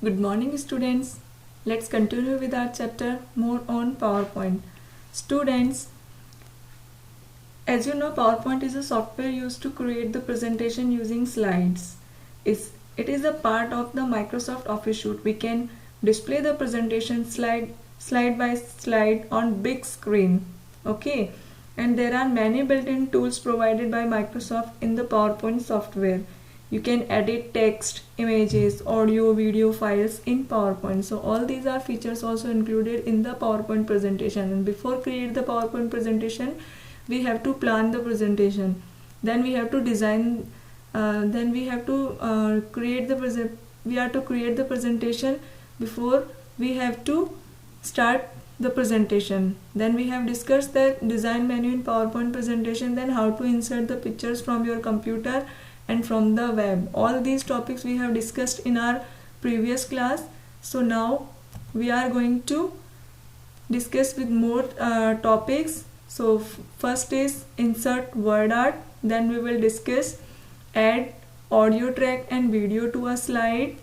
Good morning, students. Let's continue with our chapter more on PowerPoint. Students, as you know, PowerPoint is a software used to create the presentation using slides. It is a part of the Microsoft Office suite. We can display the presentation slide by slide on big screen. Okay, and there are many built-in tools provided by Microsoft in the PowerPoint software. You can edit text, images, audio, video files in PowerPoint. So all these are features also included in the PowerPoint presentation. And before create the PowerPoint presentation, we have to plan the presentation. Then we have to design. Then we have to create the We are to create the presentation before we have to start the presentation. Then we have discussed the design menu in PowerPoint presentation. Then how to insert the pictures from your computer and from the web. All these topics we have discussed in our previous class. So now we are going to discuss with more topics. So first is insert word art. Then we will discuss add audio track and video to a slide.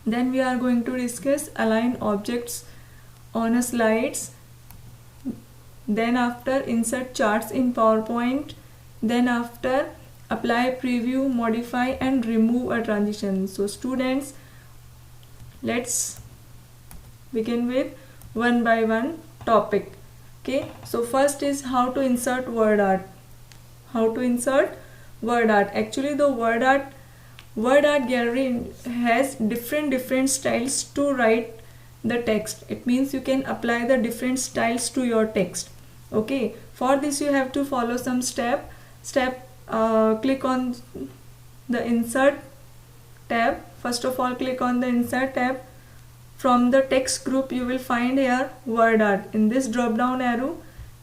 Then we are going to discuss align objects on a slides. Then after insert charts in PowerPoint. Then after apply, preview, modify and remove a transition. So students, let's begin with one by one topic. Okay, so first is how to insert word art. How to insert word art. Actually the word art gallery has different styles to write the text. It means you can apply the different styles to your text. Okay, for this you have to follow some step. Click on the insert tab. First of all, click on the insert tab. From the text group you will find here word art. In this drop down arrow,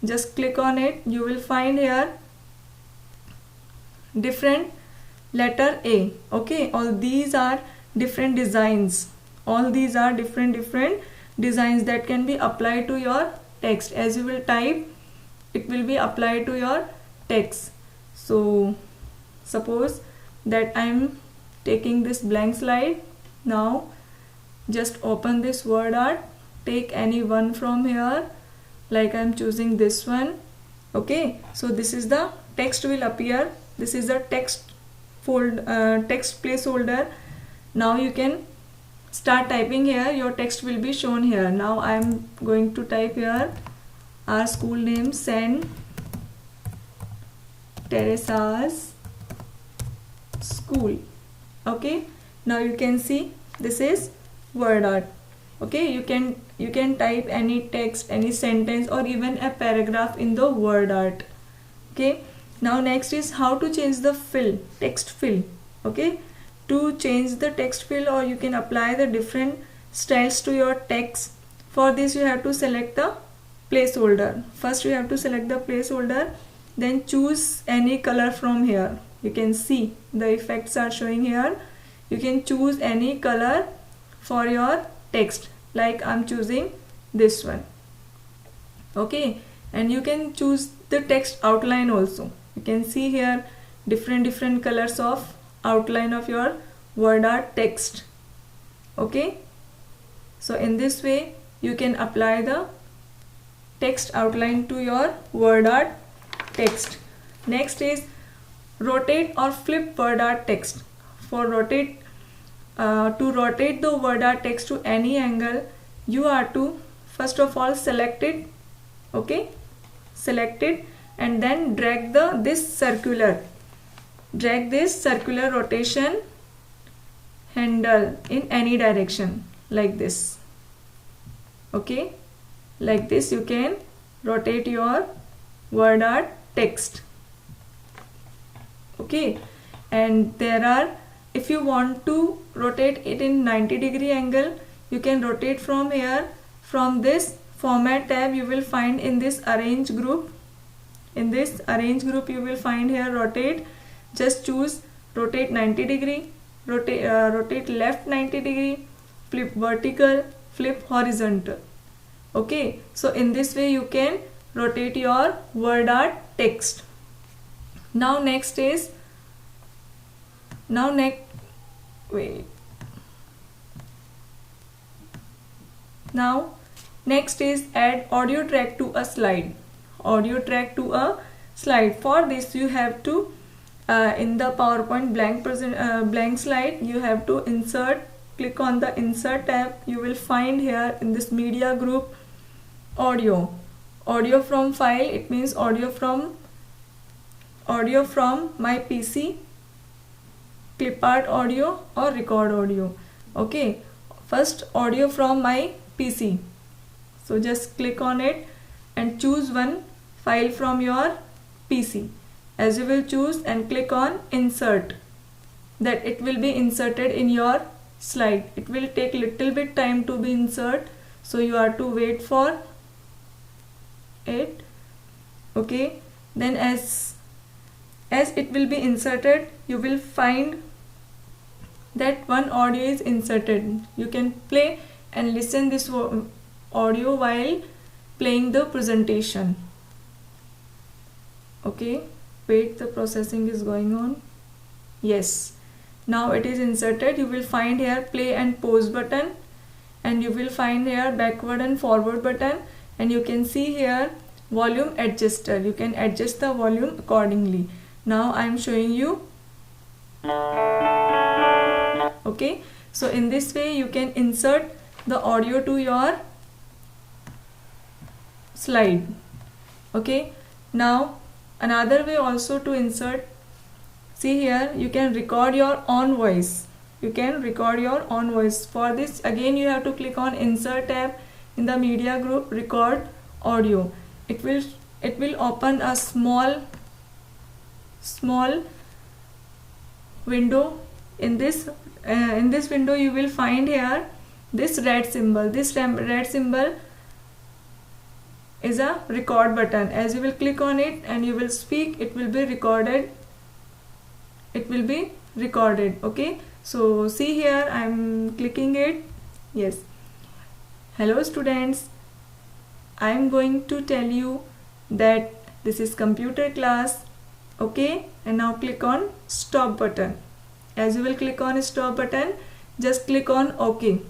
just click on it. You will find here different letter A. Okay, all these are different designs. All these are different designs that can be applied to your text. As you will type, it will be applied to your text. So suppose that I am taking this blank slide. Now just open this word art, take any one from here, like I am choosing this one. Okay, so this is the text will appear. This is the text placeholder. Now you can start typing here. Your text will be shown here. Now I am going to type here our school name, St. Teresa's School. Okay, now you can see this is word art. Okay, you can type any text, any sentence or even a paragraph in the word art. Okay, now next is how to change the text fill. Okay, to change the text fill, or you can apply the different styles to your text. For this you have to select the placeholder. First you have to select the placeholder. Then choose any color from here. You can see the effects are showing here. You can choose any color for your text, like I'm choosing this one. Okay, and you can choose the text outline also. You can see here different colors of outline of your word art text. Okay, so in this way you can apply the text outline to your word art text. Next is rotate or flip word art text. For to rotate the word art text to any angle, you are to first of all select it. Okay, select it and then drag this circular rotation handle in any direction, like this. Okay, like this you can rotate your word art text. Okay, and if you want to rotate it in 90-degree angle, you can rotate from here. From this format tab you will find in this arrange group. In this arrange group you will find here rotate. Just choose rotate 90-degree, rotate left 90-degree, flip vertical, flip horizontal. Okay, so in this way you can rotate your word art text. Now next is Now next is add audio track to a slide. Audio track to a slide. For this you have to in the PowerPoint blank slide, you have to insert. Click on the insert tab. You will find here in this media group audio from file. It means audio from my PC, clipart audio or record audio. Okay, first audio from my PC. So just click on it and choose one file from your PC. As you will choose and click on insert, that it will be inserted in your slide. It will take little bit time to be insert, so you have to wait for it. Okay, then as it will be inserted, you will find that one audio is inserted. You can play and listen this audio while playing the presentation. Okay, wait, the processing is going on. Yes, now it is inserted. You will find here play and pause button, and you will find here backward and forward button, and you can see here volume adjuster. You can adjust the volume accordingly. Now I am showing you. Okay, so in this way you can insert the audio to your slide. Okay, now another way also to insert, see here, you can record your own voice. You can record your own voice. For this again you have to click on insert tab in the media group, record audio. It will open a small window. In this window you will find here this red symbol. This red symbol is a record button. As you will click on it and you will speak, it will be recorded. Okay, so see here, I am clicking it. Yes, hello students, I am going to tell you that this is computer class. Okay, and now click on stop button. As you will click on stop button, just click on OK.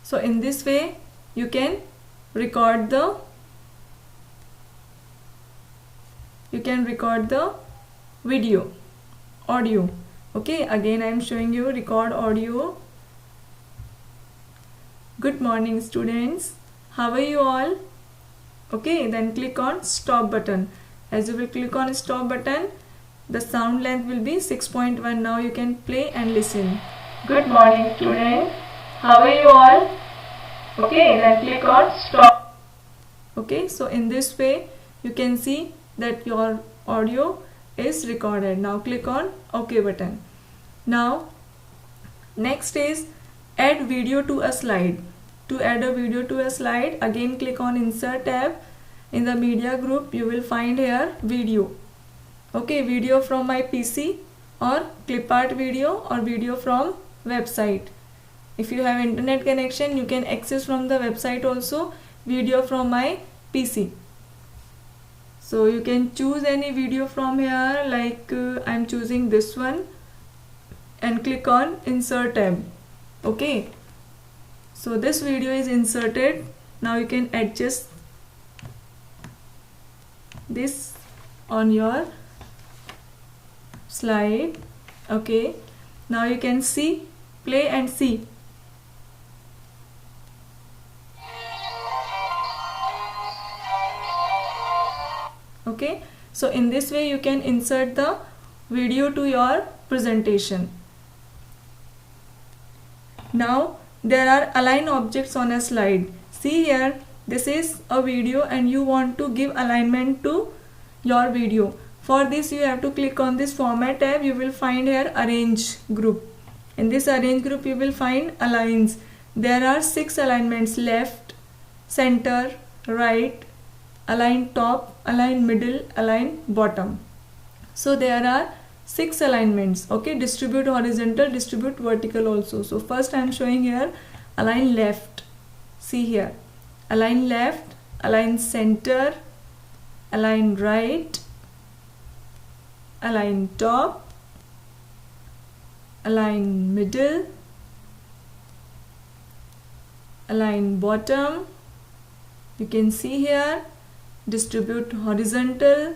So in this way you can record the audio. Okay, again I am showing you record audio. Good morning students, how are you all? Okay, then click on stop button. As you will click on stop button, the sound length will be 6.1. Now you can play and listen. Good morning students, how are you all? Okay, then click on stop. Okay, so in this way you can see that your audio is recorded. Now click on OK button. Now next is add video to a slide. To add a video to a slide, again click on insert tab. In the media group you will find here video. Okay, video from my PC or clipart video or video from website. If you have internet connection, you can access from the website also video from my PC. So you can choose any video from here, like I am choosing this one, and click on insert tab. Okay, so this video is inserted. Now you can adjust this on your slide. Okay, now you can see, play and see. Okay, so in this way you can insert the video to your presentation. Now there are align objects on a slide. See here, this is a video and you want to give alignment to your video. For this you have to click on this format tab. You will find here arrange group. In this arrange group you will find aligns. There are 6 alignments: left, center, right, align top, align middle, align bottom. So there are 6 alignments. Okay, distribute horizontal, distribute vertical also. So first I am showing here align left. See here, align left, align center, align right, align top, align middle, align bottom, you can see here, distribute horizontal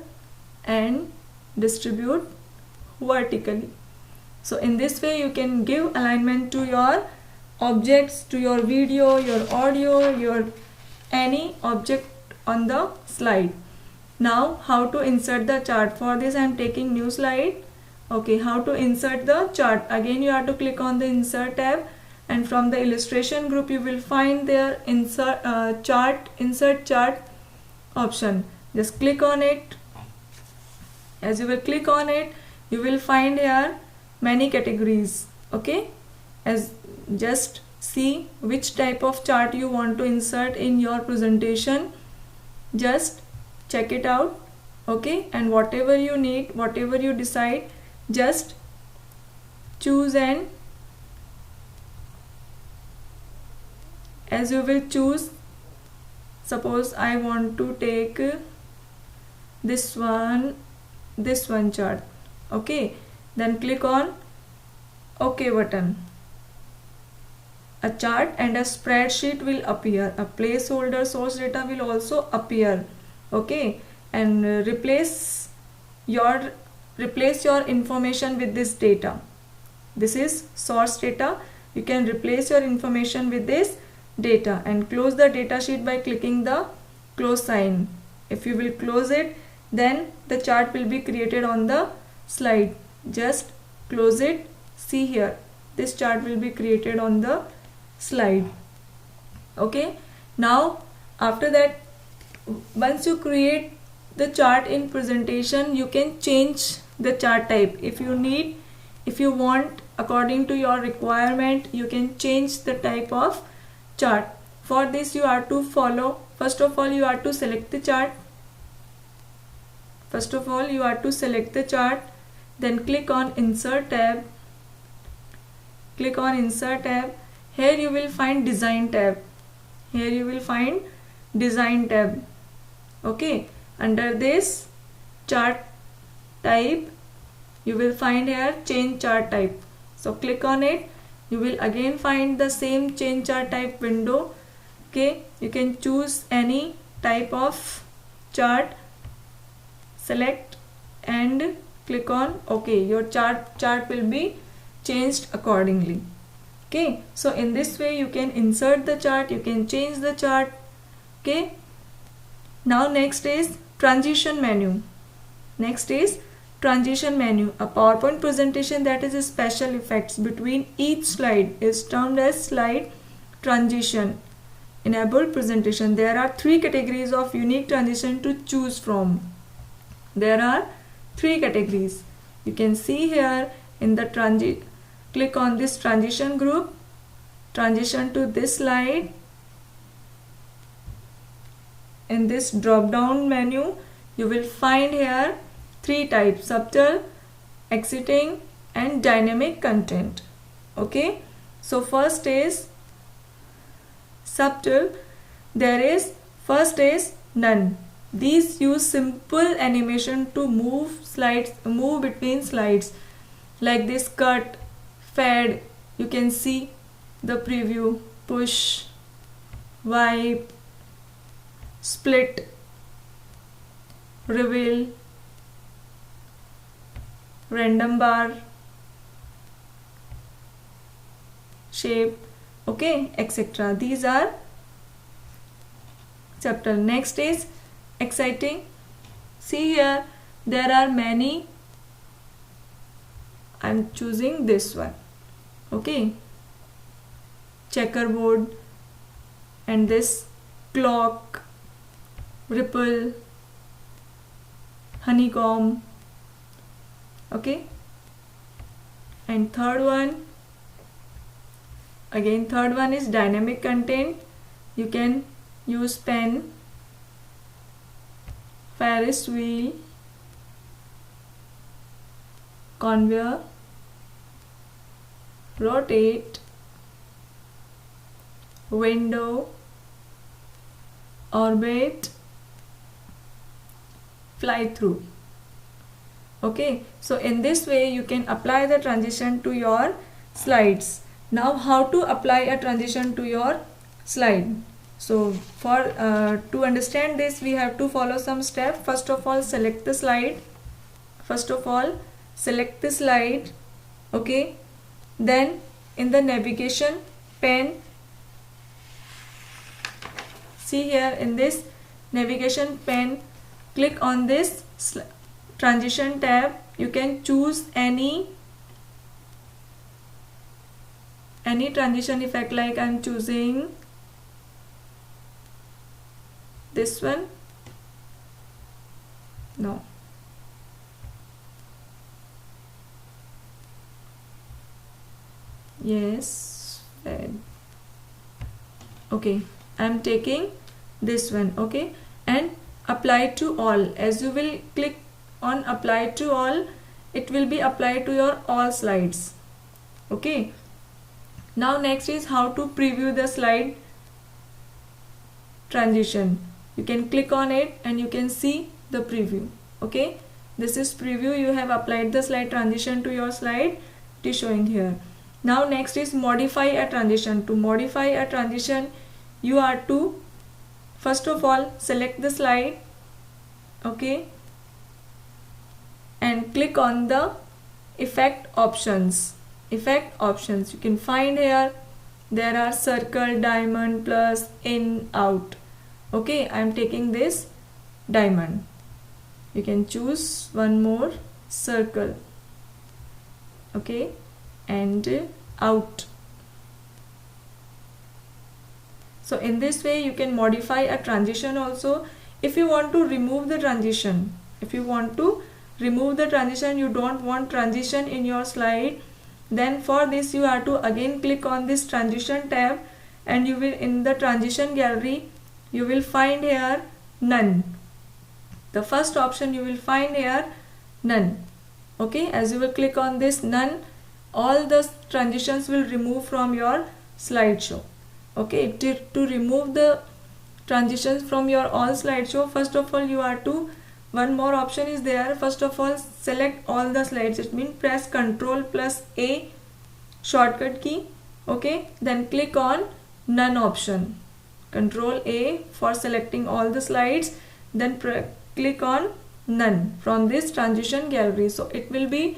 and distribute vertically. So in this way you can give alignment to your objects, to your video, your audio, your any object on the slide. Now how to insert the chart? For this I am taking new slide. Okay, how to insert the chart? Again you have to click on the insert tab, and from the illustration group you will find their insert chart option. Just click on it. As you will click on it, you will find here many categories. Okay, as just see which type of chart you want to insert in your presentation. Just check it out. Okay, and whatever you need, whatever you decide, just choose. And as you will choose, suppose I want to take this one chart. Okay, then click on OK button. A chart and a spreadsheet will appear. A placeholder source data will also appear. Okay, and replace your information with this data. This is source data. You can replace your information with this data and close the data sheet by clicking the close sign. If you will close it, then the chart will be created on the slide. Just close it. See here, this chart will be created on the slide. Okay, now after that, once you create the chart in presentation, you can change the chart type. If you want, according to your requirement, you can change the type of chart. For this you have to follow, first of all you have to select the chart. Then click on insert tab. Here you will find design tab. Okay, under this chart type you will find here change chart type. So click on it. You will again find the same change chart type window. Okay, you can choose any type of chart, select and click on OK. Your chart will be changed accordingly. Okay, so in this way you can insert the chart, you can change the chart. Okay, now next is transition menu. A PowerPoint presentation that is a special effects between each slide is termed as slide transition. Enabled presentation. There are three categories of unique transition to choose from. There are three categories. You can see here in the click on this transition group, transition to this slide. In this drop down menu you will find here three types: subtle, exiting and dynamic content. Okay, so first is subtle. First is none. These use simple animation to move between slides, like this cut, fade. You can see the preview, push, wipe, split, reveal, random bar, shape, okay, etc. These are subtle. Next is exciting. See here, there are many. I am choosing this one. Okay, checkerboard and this clock, ripple, honeycomb. Okay, and third one is dynamic content. You can use pen, Ferris wheel, conveyor, rotate, window, orbit, fly through. Okay, so in this way you can apply the transition to your slides. Now how to apply a transition to your slide. So for to understand this, we have to follow some steps. First of all, select the slide. Okay, then in the navigation pane, see here in this navigation pane, click on this transition tab. You can choose any transition effect, like I am choosing this one. No, yes, okay, I am taking this one. Okay, and apply to all. As you will click on apply to all, it will be applied to your all slides. Okay, now next is how to preview the slide transition. You can click on it and you can see the preview. Okay, this is preview. You have applied the slide transition to your slide. It is showing here. Now next is modify a transition. To modify a transition, you are to first of all select the slide. Okay, and click on the effect options. You can find here there are circle, diamond, plus, in, out. Okay, I am taking this diamond. You can choose one more, circle. Okay, and out. So in this way you can modify a transition also. If you want to remove the transition, you don't want transition in your slide, then for this you have to again click on this transition tab, and you will, in the transition gallery, you will find here none. The first option you will find here none. Okay, as you will click on this none, all the transitions will remove from your slideshow. Okay, to remove the transitions from your all slideshow, first of all you are to, one more option is there. First of all, select all the slides. It means press Ctrl+A shortcut key. Okay, then click on none option. Ctrl+A for selecting all the slides, then click on none from this transition gallery. So it will be,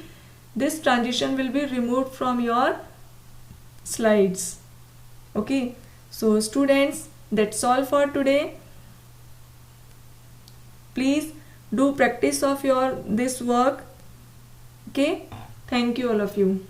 this transition will be removed from your slides. Okay, so students, that's all for today. Please do practice of this work. Okay, thank you all of you.